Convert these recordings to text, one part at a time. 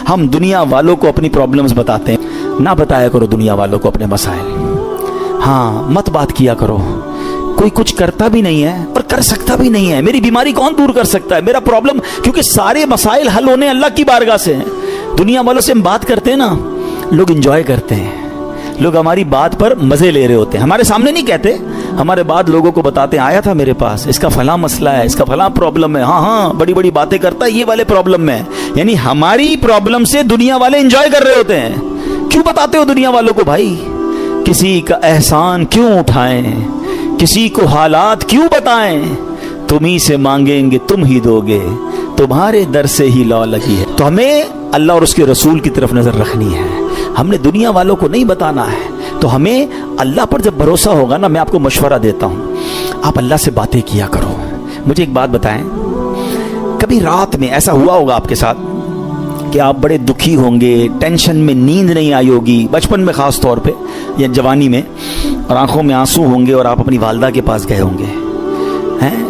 ہم دنیا والوں کو اپنی پرابلمز بتاتے ہیں، نہ بتایا کرو دنیا والوں کو اپنے مسائل. ہاں مت بات کیا کرو. کوئی کچھ کرتا بھی نہیں ہے اور کر سکتا بھی نہیں ہے. میری بیماری کون دور کر سکتا ہے؟ میرا پرابلم، کیونکہ سارے مسائل حل ہونے اللہ کی بارگاہ سے ہیں. دنیا والوں سے ہم بات کرتے ہیں نا، لوگ انجوائے کرتے ہیں، لوگ ہماری بات پر مزے لے رہے ہوتے ہیں. ہمارے سامنے نہیں کہتے، ہمارے بعد لوگوں کو بتاتے ہیں آیا تھا میرے پاس، اس کا فلاں مسئلہ ہے، اس کا فلاں پرابلم ہے. ہاں بڑی بڑی باتیں کرتا ہے یہ والے پرابلم میں. یعنی ہماری پرابلم سے دنیا والے انجوائے کر رہے ہوتے ہیں. کیوں بتاتے ہو دنیا والوں کو بھائی؟ کسی کا احسان کیوں اٹھائیں، کسی کو حالات کیوں بتائیں؟ تم ہی سے مانگیں گے تم ہی دو گے، تمہارے در سے ہی لو لگی ہے. تو ہمیں اللہ اور اس کے رسول کی طرف نظر رکھنی ہے. ہم نے دنیا والوں کو نہیں بتانا ہے. تو ہمیں اللہ پر جب بھروسہ ہوگا نا، میں آپ کو مشورہ دیتا ہوں، آپ اللہ سے باتیں کیا کرو. مجھے ایک بات بتائیں، کبھی رات میں ایسا ہوا ہوگا آپ کے ساتھ کہ آپ بڑے دکھی ہوں گے، ٹینشن میں نیند نہیں آئی ہوگی، بچپن میں خاص طور پہ یا جوانی میں، اور آنکھوں میں آنسو ہوں گے اور آپ اپنی والدہ کے پاس گئے ہوں گے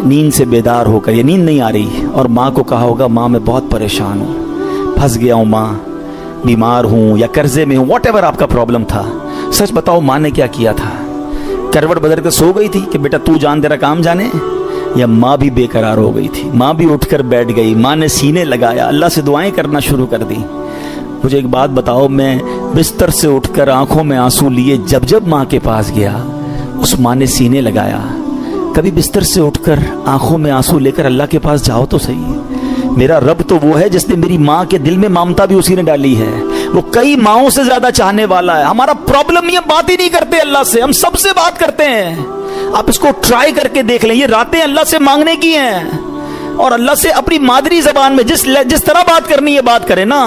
نیند سے بیدار ہو کر، یا نیند نہیں آ رہی، اور ماں کو کہا ہوگا ماں میں بہت پریشان ہوں، پھنس گیا ہوں ماں، بیمار ہوں یا قرضے میں ہوں، واٹ ایور آپ کا پرابلم تھا. سچ بتاؤ ماں نے کیا کیا تھا؟ کروٹ بدل کر سو گئی تھی کہ بیٹا تو جان تیرا کام جانے؟ یا ماں بھی بے قرار ہو گئی تھی، ماں بھی اٹھ کر بیٹھ گئی، ماں نے سینے لگایا، اللہ سے دعائیں کرنا شروع کر دی. مجھے ایک بات بتاؤ، میں بستر سے اٹھ کر آنکھوں میں آنسو لیے جب ماں کے پاس گیا، اس ماں نے سینے لگایا. کبھی بستر سے اٹھ کر آنکھوں میں آنسو لے کر اللہ کے پاس جاؤ تو صحیح. میرا رب تو وہ ہے جس نے میری ماں کے دل میں ممتا بھی اسی نے ڈالی ہے. وہ کئی ماؤں سے زیادہ چاہنے والا ہے. ہمارا پرابلم یہ بات ہی نہیں کرتے اللہ سے، ہم سب سے بات کرتے ہیں. آپ اس کو ٹرائی کر کے دیکھ لیں، یہ راتیں اللہ سے مانگنے کی ہیں، اور اللہ سے اپنی مادری زبان میں جس طرح بات کرنی ہے بات کریں نا.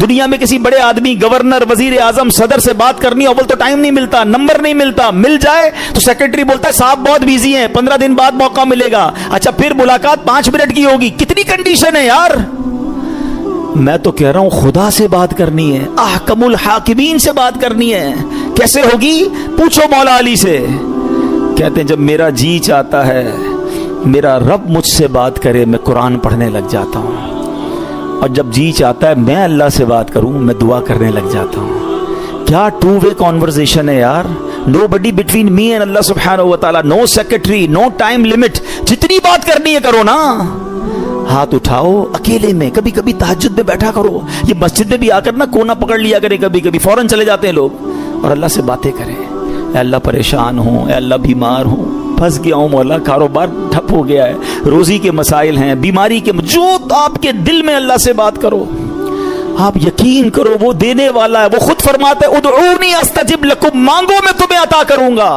دنیا میں کسی بڑے آدمی، گورنر، وزیر اعظم، صدر سے بات کرنی ہے، اول تو ٹائم نہیں ملتا، نمبر نہیں ملتا، مل جائے تو سیکرٹری بولتا ہے صاحب بہت بیزی ہیں، 15 دن بعد موقع ملے گا. اچھا پھر ملاقات 5 منٹ کی ہوگی. کتنی کنڈیشن ہے یار. میں تو کہہ رہا ہوں خدا سے بات کرنی ہے، احکم الحاکمین سے بات کرنی ہے. کیسے ہوگی؟ پوچھو مولا علی سے. کہتے ہیں جب میرا جی چاہتا ہے میرا رب مجھ سے بات کرے، میں قرآن پڑھنے لگ جاتا ہوں، اور جب جی چاہتا ہے میں اللہ سے بات کروں، میں دعا کرنے لگ جاتا ہوں. کیا ٹو وے کانورزیشن ہے یار. نو بڈی بٹوین می اینڈ اللہ سبحانہ و تعالیٰ، نو سیکرٹری، نو ٹائم لمٹ. جتنی بات کرنی ہے کرو نا. ہاتھ اٹھاؤ اکیلے میں، کبھی کبھی تہجد میں بیٹھا کرو. یہ مسجد میں بھی آ کر نا کونا پکڑ لیا کرے، کبھی کبھی فوراً چلے جاتے ہیں لوگ، اور اللہ سے باتیں کریں. اے اللہ پریشان ہوں، اے اللہ بیمار ہوں، پھنس گیا ہوں مولا، کاروبار ٹھپ ہو گیا ہے، روزی کے مسائل ہیں، بیماری کے، جو آپ کے دل میں اللہ سے بات کرو. آپ یقین کرو وہ دینے والا ہے. وہ خود فرماتا ہے ادعونی استجب لکم، مانگو میں تمہیں عطا کروں گا.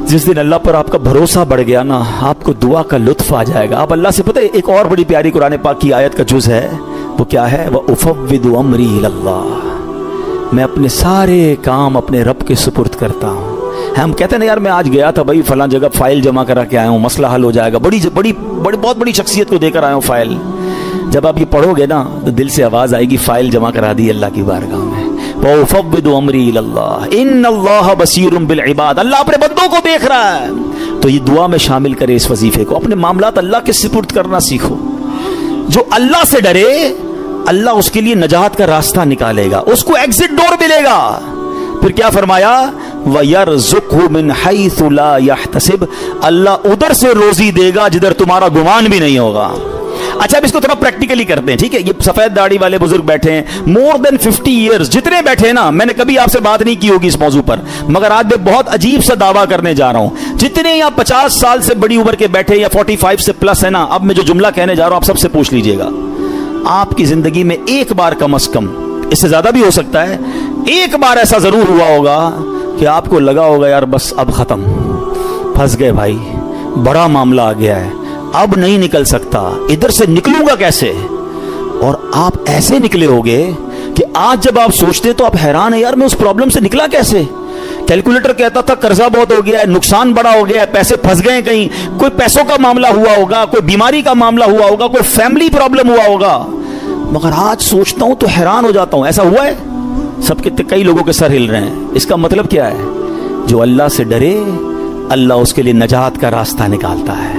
جس دن اللہ پر آپ کا بھروسہ بڑھ گیا نا، آپ کو دعا کا لطف آ جائے گا. آپ اللہ سے، پتہ ہے ایک اور بڑی پیاری قرآن پاک کی آیت کا جز ہے، وہ کیا ہے؟ وَأُفَوِّضُ أَمْرِي إِلَى اللَّهِ، میں اپنے سارے کام اپنے رب کے سپرد کرتا ہوں. ہم کہتے ہیں نا یار میں آج گیا تھا بھائی فلاں جگہ، فائل جمع کرا کے آیا ہوں، مسئلہ حل ہو جائے گا، بہت بڑی شخصیت کو دے کر آیا ہوں فائل. جب آپ یہ پڑھو گے نا تو دل سے آواز آئے گی فائل جمع کرا دی اللہ کی بارگاہ میں. وَأُفَوِّضُ أَمْرِي إِلَى اللَّهِ إِنَّ اللَّهَ بَصِيرٌ بِالْعِبَادِ. اللہ اپنے بندوں کو دیکھ رہا ہے. تو یہ دعا میں شامل کرے اس وظیفے کو. اپنے معاملات اللہ کے سپرد کرنا سیکھو. جو اللہ سے ڈرے اللہ اس کے لیے نجات کا راستہ نکالے گا، اس کو ایگزٹ ڈور ملے گا. پھر کیا فرمایا؟ وَيَرْزُقْهُ مِنْ حَيْثُ لَا يَحْتَسِبُ، اللہ ادھر سے روزی دے گا جدھر تمہارا گمان بھی نہیں ہوگا. اچھا اب اس کو تھوڑا پریکٹیکلی کرتے ہیں، ٹھیک ہے؟ یہ سفید داڑھی والے بزرگ بیٹھے ہیں، مور دین 50 ایئرز جتنے بیٹھے ہیں نا، میں نے کبھی آپ سے بات نہیں کی ہوگی اس موضوع پر، مگر آج میں بہت عجیب سا دعویٰ کرنے جا رہا ہوں. جتنے یہاں 50 سال سے بڑی عمر کے بیٹھے یا 45 سے پلس ہے نا، اب میں جو جملہ کہنے جا رہا ہوں آپ سب سے پوچھ لیجئے گا. آپ کی زندگی میں ایک بار کم از کم، اس سے زیادہ بھی ہو سکتا ہے، ایک بار ایسا ضرور ہوا ہوگا کہ آپ کو لگا ہوگا یار بس اب ختم، پھنس گئے بھائی، بڑا معاملہ آ گیا ہے، اب نہیں نکل سکتا، ادھر سے نکلوں گا کیسے؟ اور آپ ایسے نکلے ہوگے کہ آج جب آپ سوچتے تو آپ حیران ہیں یار میں اس پرابلم سے نکلا کیسے. کیلکولیٹر کہتا تھا قرضہ بہت ہو گیا ہے، نقصان بڑا ہو گیا ہے، پیسے پھنس گئے، کہیں کوئی پیسوں کا معاملہ ہوا ہوگا، کوئی بیماری کا معاملہ ہوا ہوگا، کوئی فیملی پرابلم ہوا ہوگا. مگر آج سوچتا ہوں تو حیران ہو جاتا ہوں. ایسا ہوا ہے؟ سب کے کئی لوگوں کے سر ہل رہے ہیں. اس کا مطلب کیا ہے؟ جو اللہ سے ڈرے اللہ اس کے لیے نجات کا راستہ نکالتا ہے.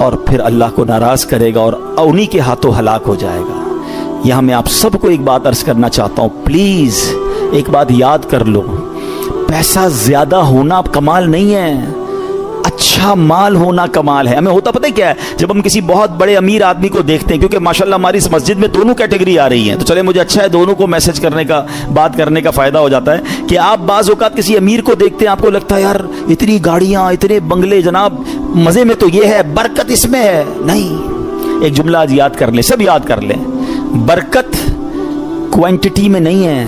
اور پھر اللہ کو ناراض کرے گا اور انہی کے ہاتھوں ہلاک ہو جائے گا. یہاں میں آپ سب کو ایک بات عرض کرنا چاہتا ہوں, پلیز ایک بات یاد کر لو, پیسہ زیادہ ہونا کمال نہیں ہے, اچھا مال ہونا کمال ہے. ہمیں ہوتا پتہ ہے کیا ہے, جب ہم کسی بہت بڑے امیر آدمی کو دیکھتے ہیں, کیونکہ ماشاءاللہ ہماری اس مسجد میں دونوں کیٹیگری آ رہی ہیں, تو چلے مجھے اچھا ہے دونوں کو میسج کرنے کا, بات کرنے کا فائدہ ہو جاتا ہے کہ آپ بعض اوقات کسی امیر کو دیکھتے ہیں, آپ کو لگتا ہے یار اتنی گاڑیاں, اتنے بنگلے, جناب مزے میں تو یہ ہے, برکت اس میں ہے. نہیں, ایک جملہ آج یاد کر لیں, سب یاد کر لیں, برکت کوانٹٹی میں نہیں ہے,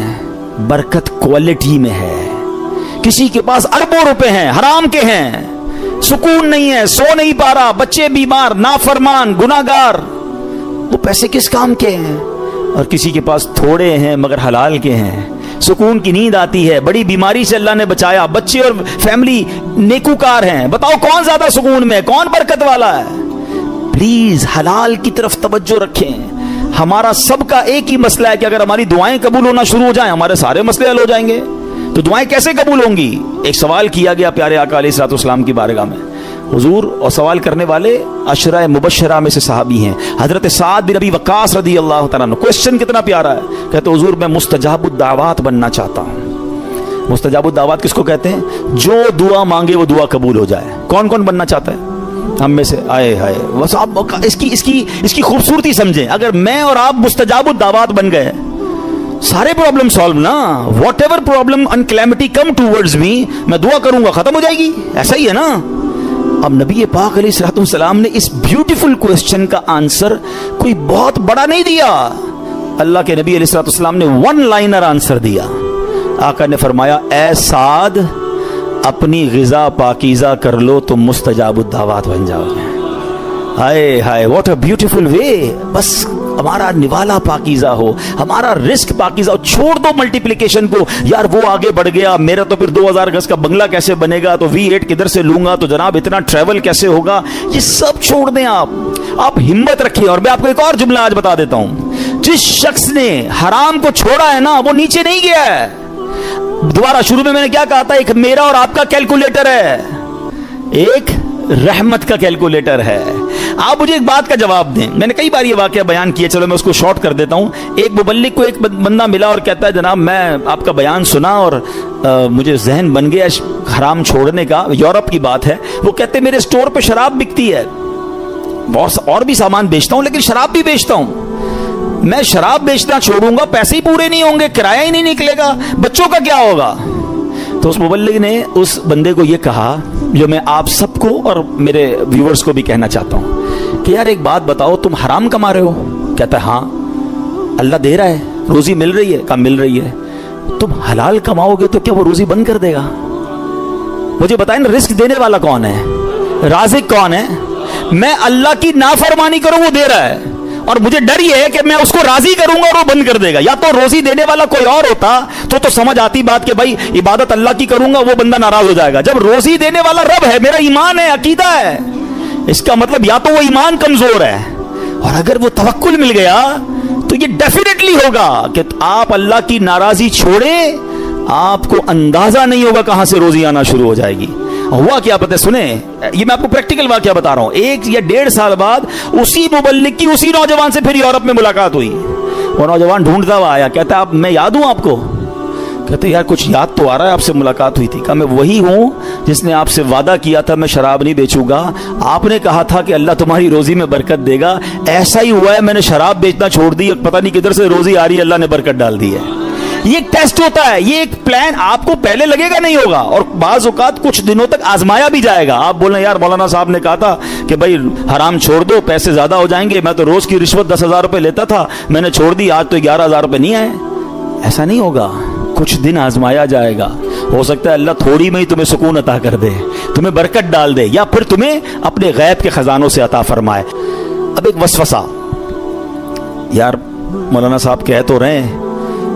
برکت کوالٹی میں ہے. کسی کے پاس اربوں روپے ہیں, حرام کے ہیں, سکون نہیں ہے, سو نہیں پا رہا, بچے بیمار, نافرمان, گناہگار, وہ پیسے کس کام کے ہیں؟ اور کسی کے پاس تھوڑے ہیں مگر حلال کے ہیں, سکون کی نیند آتی ہے, بڑی بیماری سے اللہ نے بچایا, بچے اور فیملی نیکوکار ہیں. بتاؤ کون زیادہ سکون میں, کون برکت والا ہے؟ پلیز حلال کی طرف توجہ رکھیں. ہمارا سب کا ایک ہی مسئلہ ہے کہ اگر ہماری دعائیں قبول ہونا شروع ہو جائیں, ہمارے سارے مسئلے حل ہو جائیں گے. تو دعائیں کیسے قبول ہوں گی؟ ایک سوال کیا گیا پیارے آقا علیہ الصلوۃ والسلام کی بارگاہ میں, حضور, اور سوال کرنے والے عشرہ مبشرہ میں سے صحابی ہیں, حضرت سعد بن ابی وقاص رضی اللہ تعالیٰ عنہ. کوسچن کتنا پیارا ہے, کہتے حضور میں مستجاب الدعوات بننا چاہتا ہوں. مستجاب الدعوات کس کو کہتے ہیں؟ جو دعا مانگے وہ دعا قبول ہو جائے. کون کون بننا چاہتا ہے ہم میں سے؟ آئے ہائے, بس آپ اس کی خوبصورتی سمجھیں. اگر میں اور آپ مستجاب الدعوات بن گئے, سارے پرابلم سالو نا, whatever problem in calamity come towards me, میں دعا کروں گا ختم ہو جائے گی. ایسا ہی ہے نا. اب نبی پاک علیہ الصلوۃ والسلام نے اس بیوٹیفل کوسچن کا آنسر کوئی بہت بڑا نہیں دیا. اللہ کے نبی علیہ الصلوۃ والسلام نے ون لائنر آنسر دیا. آقا نے فرمایا, اے سعد, اپنی غذا پاکیزہ کر لو تو مستجاب الدعوات بن جاؤ گے. ہائے ہائے, واٹ اے بیوٹیفل وے. بس ہمارا نوالا پاکیزہ ہو, ہمارا رزق پاکیزہ ہو. چھوڑ دو ملٹیپلیکیشن کو, یار وہ آگے بڑھ گیا, میرا تو پھر 2000 گز کا بنگلہ کیسے بنے گا, تو V8 کدھر سے لوں گا, تو جناب اتنا ٹریول کیسے ہوگا, یہ سب چھوڑ دیں. آپ ہمت رکھیں. اور میں آپ کو ایک اور جملہ آج بتا دیتا ہوں, جس شخص نے حرام کو چھوڑا ہے نا, وہ نیچے نہیں گیا ہے. دوبارہ شروع میں نے کیا کہا تھا, ایک میرا اور آپ کا کیلکولیٹر ہے, ایک رحمت کا کیلکولیٹر ہے. آپ مجھے ایک بات کا جواب دیں. میں نے کئی بار یہ واقعہ بیان کیا, چلو میں اس کو شارٹ کر دیتا ہوں. ایک مبلغ کو ایک بندہ ملا اور کہتا ہے, جناب میں آپ کا بیان سنا اور مجھے ذہن بن گیا حرام چھوڑنے کا. یورپ کی بات ہے. وہ کہتے میرے اسٹور پہ شراب بکتی ہے, اور بھی سامان بیچتا ہوں, لیکن شراب بھی بیچتا ہوں. میں شراب بیچنا چھوڑوں گا, پیسے ہی پورے نہیں ہوں گے, کرایہ ہی نہیں نکلے گا, بچوں کا کیا ہوگا؟ تو اس مبلغ نے اس بندے کو یہ کہا جو میں آپ سب کو اور میرے ویورز کو بھی کہنا چاہتا ہوں کہ یار ایک بات بتاؤ, تم حرام کما رہے ہو؟ کہتا ہے ہاں. اللہ دے رہا ہے, روزی مل رہی ہے؟ کہا مل رہی ہے. تم حلال کماؤ گے تو کیا وہ روزی بند کر دے گا؟ مجھے بتائیں نا, رزق دینے والا کون ہے, رازق کون ہے؟ میں اللہ کی نافرمانی کروں وہ دے رہا ہے, اور مجھے ڈر یہ ہے کہ میں اس کو راضی کروں گا اور وہ بند کر دے گا. یا تو روزی دینے والا کوئی اور ہوتا تو سمجھ آتی بات کہ بھائی عبادت اللہ کی کروں گا, وہ بندہ ناراض ہو جائے گا. جب روزی دینے والا رب ہے, میرا ایمان ہے, عقیدہ ہے, اس کا مطلب یا تو وہ ایمان کمزور ہے, اور اگر وہ توکل مل گیا تو یہ ڈیفینیٹلی ہوگا کہ آپ اللہ کی ناراضی چھوڑیں, آپ کو اندازہ نہیں ہوگا کہاں سے روزی آنا شروع ہو جائے گی. ہوا کیا پتہ, سنیں, یہ میں آپ کو پریکٹیکل واقعہ بتا رہا ہوں. 1 یا 1.5 سال بعد اسی مبلغ کی اسی نوجوان سے پھر یورپ میں ملاقات ہوئی. وہ نوجوان ڈھونڈتا ہوا آیا, کہتا ہے میں یاد ہوں آپ کو؟ کہتے یار کچھ یاد تو آ رہا ہے, آپ سے ملاقات ہوئی تھی. کہا میں وہی ہوں جس نے آپ سے وعدہ کیا تھا میں شراب نہیں بیچوں گا. آپ نے کہا تھا کہ اللہ تمہاری روزی میں برکت دے گا, ایسا ہی ہوا ہے, میں نے شراب بیچنا چھوڑ دی, پتہ نہیں کدھر سے روزی آ رہی ہے, اللہ نے برکت ڈال دی ہے. یہ ایک ٹیسٹ ہوتا ہے, یہ ایک پلان آپ کو پہلے لگے گا نہیں ہوگا, اور بعض اوقات کچھ دنوں تک آزمایا بھی جائے گا. آپ بولیں یار مولانا صاحب نے کہا تھا کہ بھائی حرام چھوڑ دو, پیسے زیادہ ہو جائیں گے, میں تو روز کی رشوت 10,000 روپے لیتا تھا, میں نے چھوڑ دی, آج تو 11,000 روپے نہیں آئے. ایسا نہیں ہوگا, کچھ دن آزمایا جائے گا. ہو سکتا ہے اللہ تھوڑی میں ہی تمہیں سکون عطا کر دے, تمہیں برکت ڈال دے, یا پھر تمہیں اپنے غیب کے خزانوں سے عطا فرمائے. اب ایک وسوسہ, یار مولانا صاحب کہہ تو رہے ہیں,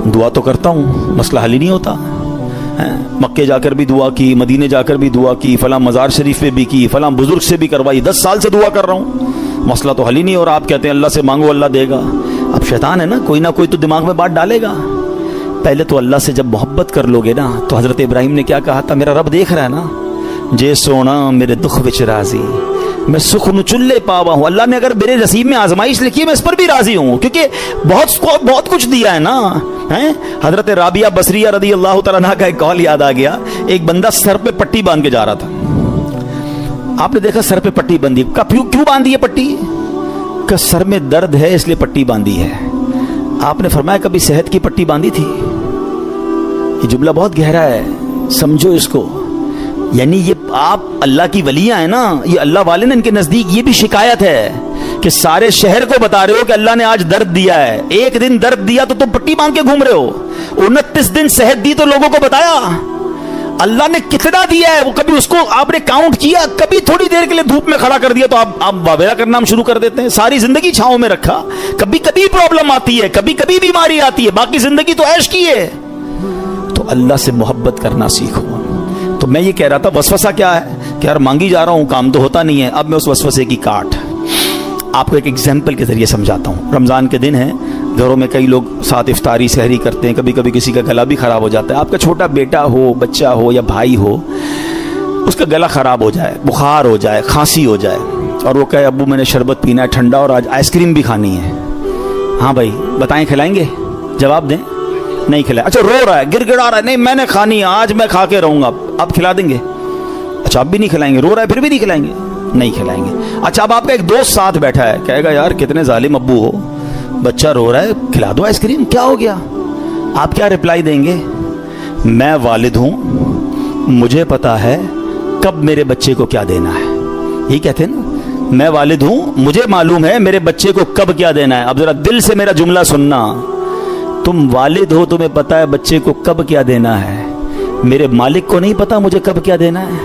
دعا تو کرتا ہوں, مسئلہ حل ہی نہیں ہوتا. مکے جا کر بھی دعا کی, مدینے جا کر بھی دعا کی, فلاں مزار شریف پہ بھی کی, فلاں بزرگ سے بھی کروائی, 10 سال سے دعا کر رہا ہوں, مسئلہ تو حل ہی نہیں ہو رہا. آپ کہتے ہیں اللہ سے مانگو اللہ دے گا. اب شیطان ہے نا, کوئی نہ کوئی تو دماغ میں بات ڈالے گا. پہلے تو اللہ سے جب محبت کر لو گے نا, تو حضرت ابراہیم نے کیا کہا تھا, میرا رب دیکھ رہا ہے نا, جے سونا میرے دکھ وچ راضی, میں سخن چلے پاوا ہوں. اللہ نے اگر میرے نصیب میں آزمائش لکھی ہے میں اس پر بھی راضی ہوں, کیونکہ بہت کچھ دیا ہے نا. حضرت رابعہ بصریہ رضی اللہ تعالیٰ عنہا کا ایک قول یاد آ گیا. ایک بندہ سر پہ پٹی باندھ کے جا رہا تھا. آپ نے دیکھا سر پہ پٹی باندھی, کیوں باندھی ہے پٹی؟ کہ سر میں درد ہے اس لیے پٹی باندھی ہے. آپ نے فرمایا کبھی صحت کی پٹی باندھی تھی؟ یہ جملہ بہت گہرا ہے, سمجھو اس کو. یعنی یہ آپ اللہ کی ولیاں ہیں نا, یہ اللہ والے نے ان کے نزدیک یہ بھی شکایت ہے کہ سارے شہر کو بتا رہے ہو کہ اللہ نے آج درد دیا ہے. ایک دن درد دیا تو تم پٹی باندھ کے گھوم رہے ہو. 29 دن صحت دی تو لوگوں کو بتایا اللہ نے کتنا دیا ہے. وہ کبھی اس کو آپ نے کاؤنٹ کیا؟ کبھی تھوڑی دیر کے لیے دھوپ میں کھڑا کر دیا تو آپ واویلا کرنا ہم شروع کر دیتے ہیں. ساری زندگی چھاؤں میں رکھا. کبھی کبھی پرابلم آتی ہے, کبھی کبھی بیماری آتی ہے, باقی زندگی تو عیش کی ہے. تو اللہ سے محبت کرنا سیکھو. تو میں یہ کہہ رہا تھا وسوسہ کیا ہے کہ یار مانگی جا رہا ہوں کام تو ہوتا نہیں ہے. اب میں اس وسوسے کی کاٹ آپ کو ایک ایگزامپل کے ذریعے سمجھاتا ہوں. رمضان کے دن ہیں, گھروں میں کئی لوگ ساتھ افطاری سحری کرتے ہیں. کبھی کبھی کسی کا گلا بھی خراب ہو جاتا ہے. آپ کا چھوٹا بیٹا ہو, بچہ ہو یا بھائی ہو, اس کا گلا خراب ہو جائے, بخار ہو جائے, کھانسی ہو جائے, اور وہ کہے ابو میں نے شربت پینا ہے ٹھنڈا اور آج آئس کریم بھی کھانی ہے. ہاں بھائی بتائیں کھلائیں گے؟ جواب دیں. نہیں کھلائیں. اچھا رو رہا ہے, گر گڑا رہا ہے, نہیں میں نے کھانی ہے آج, میں کھا کے رہوں گا. آپ کھلا دیں گے؟ اچھا آپ بھی نہیں کھلائیں گے. رو رہا ہے پھر بھی نہیں کھلائیں گے؟ نہیں کھلائیں گے. اچھا اب آپ کا ایک دوست ساتھ بیٹھا ہے, کہے گا یار کتنے ظالم ابو ہو, بچہ رو رہا ہے کھلا دو آئس کریم, کیا ہو گیا؟ آپ کیا رپلائی دیں گے؟ میں والد ہوں, مجھے پتا ہے کب میرے بچے کو کیا دینا ہے. یہی کہتے ہیں نا, میں والد ہوں, مجھے معلوم ہے میرے بچے کو کب کیا دینا ہے. اب ذرا دل سے میرا جملہ سننا. تم والد ہو, تمہیں پتا ہے بچے کو کب کیا دینا ہے. میرے مالک کو نہیں پتا مجھے کب کیا دینا ہے.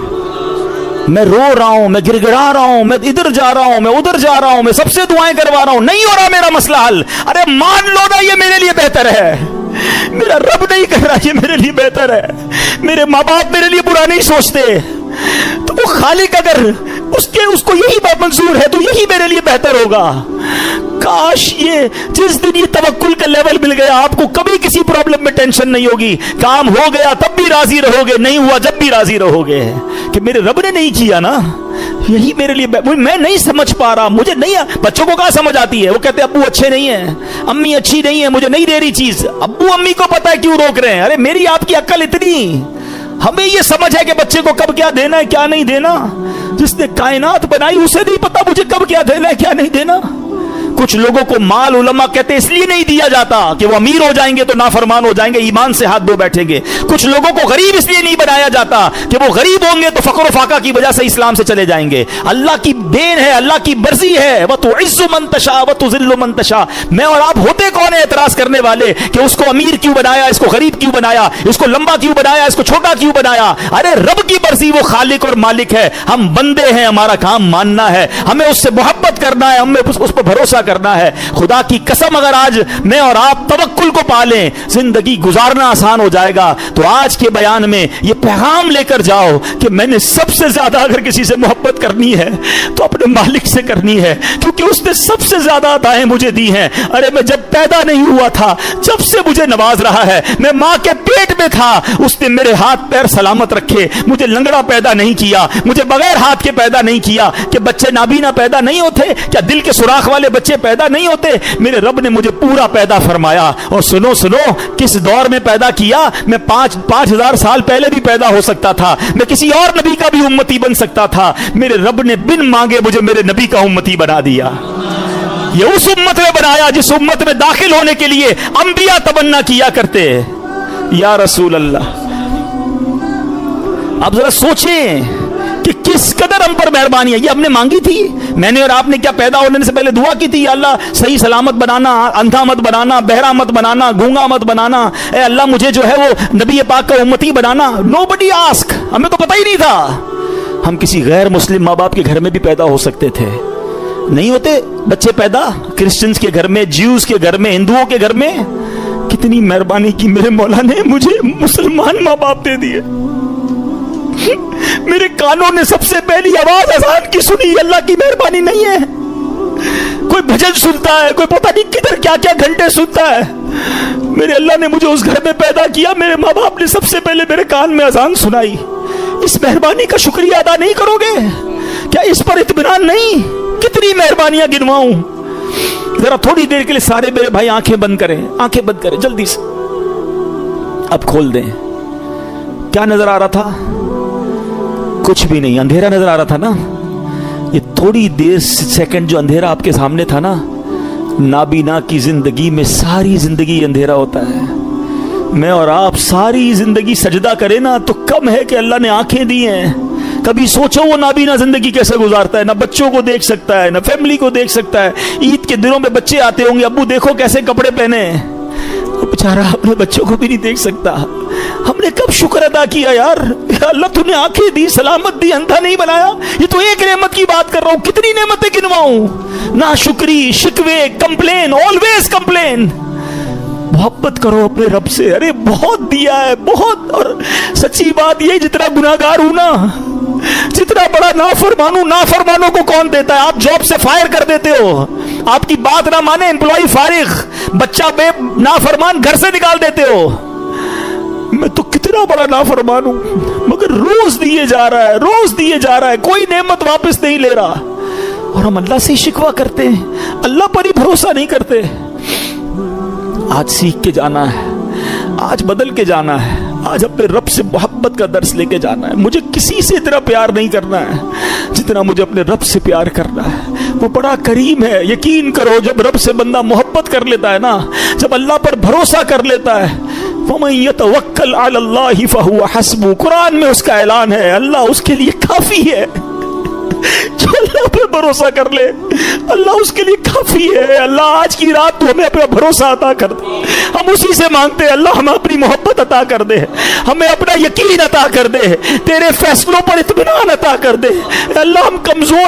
میں رو رہا ہوں, میں گر گڑا رہا ہوں, میں ادھر جا رہا ہوں, میں ادھر جا رہا ہوں, میں سب سے دعائیں کروا رہا ہوں, نہیں ہو رہا میرا مسئلہ حل. ارے مان لو نا یہ میرے لیے بہتر ہے. میرا رب نہیں کر رہا یہ میرے لیے بہتر ہے. میرے ماں باپ میرے لیے برا نہیں سوچتے, تو وہ خالق اگر اس کو یہی بات منظور ہے تو یہی میرے لیے بہتر ہوگا. کاش یہ جس دن یہ توکل کا لیول مل گیا, آپ کو کبھی کسی پرابلم میں ٹینشن نہیں ہوگی. کام ہو گیا تب بھی راضی رہو گے, نہیں ہوا جب بھی راضی رہو گے کہ میرے رب نے نہیں کیا نا, یہی میرے لیے. میں نہیں سمجھ پا رہا, مجھے نہیں. بچوں کو کہاں سمجھ آتی ہے, وہ کہتے ہیں ابو اچھے نہیں ہیں, امی اچھی نہیں ہے, مجھے نہیں دے رہی چیز. ابو امی کو پتا ہے کیوں روک رہے ہیں. ارے میری آپ کی عقل اتنی, ہمیں یہ سمجھ ہے کہ بچے کو کب کیا دینا ہے کیا نہیں دینا. جس نے کائنات بنائی اسے نہیں پتا مجھے کب کیا دینا ہے کیا نہیں دینا. کچھ لوگوں کو مال علماء کہتے اس لیے نہیں دیا جاتا کہ وہ امیر ہو جائیں گے تو نافرمان ہو جائیں گے, ایمان سے ہاتھ دھو بیٹھیں گے. کچھ لوگوں کو غریب اس لیے نہیں بنایا جاتا کہ وہ غریب ہوں گے تو فقر و فاقہ کی وجہ سے اسلام سے چلے جائیں گے. اللہ کی دین ہے, اللہ کی مرضی ہے. وَتُعِزُّ مَن تَشَاءُ وَتُذِلُّ مَن تَشَاءُ. میں اور آپ ہوتے کون ہیں اعتراض کرنے والے کہ اس کو امیر کیوں بنایا, اس کو غریب کیوں بنایا, اس کو لمبا کیوں بنایا, اس کو چھوٹا کیوں بنایا. ارے رب کی مرضی, وہ خالق اور مالک ہے, ہم بندے ہیں, ہمارا کام ماننا ہے, ہمیں اس سے محبت کرنا ہے, ہمیں اس پر بھروسہ کرنا ہے. خدا کی قسم اگر آج میں اور آپ توکل کو پالیں زندگی گزارنا آسان ہو جائے گا. تو آج کے بیان میں یہ پیغام لے کر جاؤ کہ میں نے سب سے زیادہ اگر کسی سے محبت کرنی ہے تو اپنے مالک سے کرنی ہے, کیونکہ اس نے سب سے زیادہ عطائیں مجھے دی ہیں. ارے میں جب پیدا نہیں ہوا تھا جب سے مجھے نواز رہا ہے, میں ماں کے پیٹ میں تھا اس نے میرے ہاتھ پیر سلامت رکھے, مجھے لنگڑا پیدا نہیں کیا, مجھے بغیر ہاتھ کے پیدا نہیں کیا. کہ بچے نابینا پیدا نہیں ہوتے, کیا دل کے سوراخ والے بچے پیدا نہیں ہوتے. میرے رب نے مجھے پورا پیدا فرمایا. اور سنو کس دور میں پیدا کیا. میں 5,000 سال پہلے بھی پیدا ہو سکتا تھا, میں کسی اور نبی کا بھی امتی بن سکتا تھا. میرے رب نے بن مانگے مجھے میرے نبی کا امتی بنا دیا. یہ اس امت میں بنایا جس امت میں داخل ہونے کے لیے انبیاء تمنا کیا کرتے, یا رسول اللہ. اب ذرا سوچیں کہ کس قدر ہم پر مہربانی ہے. یہ ہم نے مانگی تھی, میں نے اور آپ نے کیا پیدا ہونے سے پہلے دعا کی تھی, یا اللہ صحیح سلامت بنانا, اندھا مت بنانا, بہرا مت بنانا, گونگا مت بنانا, اے اللہ مجھے جو ہے وہ نبی پاک کا امتی بنانا. nobody ask, ہمیں تو پتہ ہی نہیں تھا. ہم کسی غیر مسلم ماں باپ کے گھر میں بھی پیدا ہو سکتے تھے, نہیں ہوتے بچے پیدا کرسچنز کے گھر میں, جیوز کے گھر میں, ہندوؤں کے گھر میں. کتنی مہربانی کی میرے مولا نے مجھے مسلمان ماں باپ دے دیے. میرے کانوں نے سب سے پہلی آواز اذان کی سنی. اللہ کی مہربانی نہیں ہے. کوئی بھجن سنتا ہے, کوئی پتہ نہیں کدھر کیا کیا گھنٹے سنتا ہے. میرے اللہ نے مجھے اس گھر میں پیدا کیا, میرے ماں باپ نے سب سے پہلے میرے کان میں اذان سنائی. اس مہربانی کا شکریہ ادا نہیں کرو گے؟ کیا اس پر اطمینان نہیں؟ کتنی مہربانیاں گنواؤں؟ ذرا تھوڑی دیر کے لیے سارے میرے بھائی آنکھیں بند کریں، آنکھیں بند کریں جلدی سے، اب کھول دیں۔ کیا نظر آ رہا تھا؟ کچھ بھی نہیں، اندھیرا نظر آ رہا تھا نا؟ یہ تھوڑی دیر سیکنڈ جو اندھیرا آپ کے سامنے تھا نا، نابینا کی زندگی میں ساری زندگی اندھیرا ہوتا ہے۔ میں اور آپ ساری زندگی سجدہ کریں نا تو کم ہے کہ اللہ نے آنکھیں دی ہیں۔ کبھی سوچو وہ نابینا زندگی کیسے گزارتا ہے، نہ بچوں کو دیکھ سکتا ہے، نہ فیملی کو دیکھ سکتا ہے۔ عید کے دنوں میں بچے آتے ہوں گے، ابو دیکھو کیسے کپڑے پہنے ہیں، بیچارہ اپنے بچوں کو بھی نہیں دیکھ سکتا۔ ہم نے کب شکر ادا کیا یار؟ اللہ تو نے آنکھیں دی، سلامت دی، اندھا نہیں بنایا۔ یہ تو ایک نعمت کی بات کر رہا ہوں، کتنی نعمتیں گنواؤں؟ ناشکری، شکوے، کمپلین، آلویز کمپلین۔ محبت کرو اپنے رب سے، ارے بہت دیا ہے بہت۔ اور سچی بات یہ، جتنا گناہگار ہوں نا، جتنا بڑا نافرمان ہوں، نافرمانوں کو کون دیتا ہے؟ آپ جاب سے فائر کر دیتے ہو، آپ کی بات نہ مانے امپلائی فارغ، بچہ بے نافرمان گھر سے نکال دیتے ہو۔ میں تو کتنا بڑا نافرمان ہوں، مگر روز دیے جا رہا ہے، روز دیے جا رہا ہے، کوئی نعمت واپس نہیں لے رہا، اور ہم اللہ سے شکوہ کرتے ہیں، اللہ پر ہی بھروسہ نہیں کرتے۔ آج سیکھ کے جانا ہے، آج بدل کے جانا ہے، آج اپنے رب سے محبت کا درس لے کے جانا ہے۔ مجھے کسی سے اتنا پیار نہیں کرنا ہے جتنا مجھے اپنے رب سے پیار کرنا ہے۔ وہ بڑا کریم ہے، یقین کرو جب رب سے بندہ محبت کر لیتا ہے نا، جب اللہ پر بھروسہ کر لیتا ہے، وَمَن يَتَوَكَّلْ عَلَى اللَّهِ فَهُوَ حَسْبُهُ، قرآن میں اس کا اعلان ہے، اللہ اس کے لیے کافی ہے۔ جو اللہ پر بھروسہ کر لے اللہ اس کے لیے کافی ہے۔ اللہ آج کی رات تو ہمیں اپنا بھروسہ عطا کر دے، ہم اسی سے مانگتے ہیں، اللہ ہمیں اپنی محبت عطا کر دے، ہمیں اپنا یقین عطا کر دے، تیرے فیصلوں پر اطمینان عطا کر دے۔ اللہ ہم کمزور